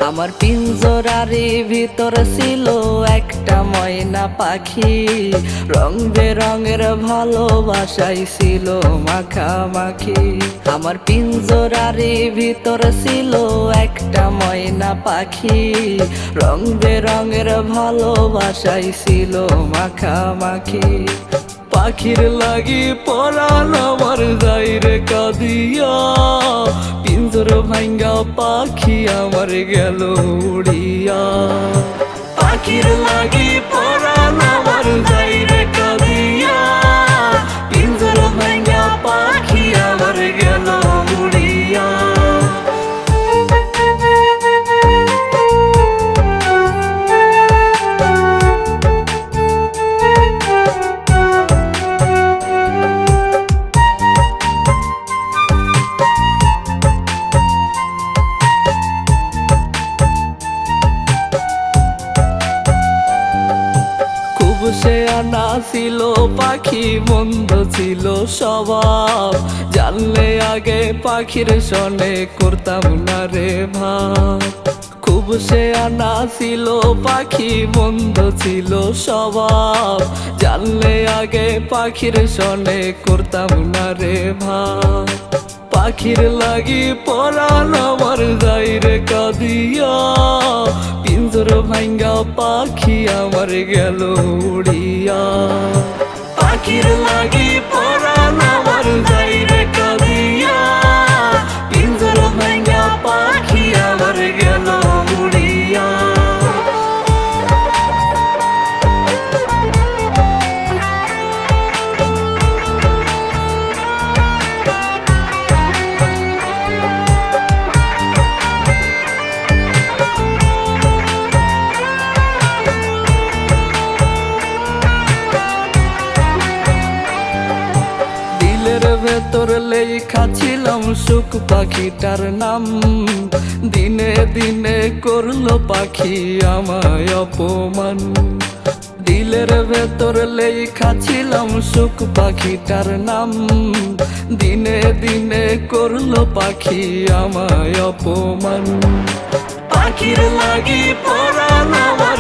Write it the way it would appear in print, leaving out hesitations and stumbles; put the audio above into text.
আমার পিঞ্জরারে ভিতর ছিল একটা ময়না পাখি, রং বেরঙের ভালোবাসাই ছিল মাখামাখি। আমার পিঞ্জরারে ভিতর ছিল একটা ময়না পাখি, রং বেরঙের ভালোবাসাই ছিল মাখামাখি। পাখির লাগি পরাণ আমার যাইরে কাঁদিয়া, পিঞ্জর ভাঙ্গা পাখি আমার গেল উড়িয়া। পাখির লাগি পরাণ আমার যাইরে কাঁদিয়া, পিঞ্জর ভাঙ্গা পাখি আমার গেল উড়িয়া। সে আনা ছিল পাখি, মন্দ ছিল স্বভাব, জানলে আগে পাখির সনে করতাম না রে ভাব। খুব সে আনা ছিল পাখি, মন্দ ছিল স্বভাব, জানলে আগে পাখির সনে করতাম না রে ভাব। পাখির লাগি পরাণ আমার যাইরে কাঁদিয়া, পিঞ্জর ভাঙ্গা পাখি আমার গেল উড়িয়া। পাখির লাগি পরাণ আমার যাইরে কাঁদিয়া, পিঞ্জর ভাঙ্গা পাখি আমার গেল উড়িয়া। ভেতর লেখা ছিলাম সুখ পাখিটার নাম, দিনে দিনে করলো পাখি আমায় অপমান। দিলের ভেতর লেখা ছিলাম সুখ পাখিটার নাম, দিনে দিনে করলো পাখি আমায় অপমান। পাখির লাগি পরাণ আমার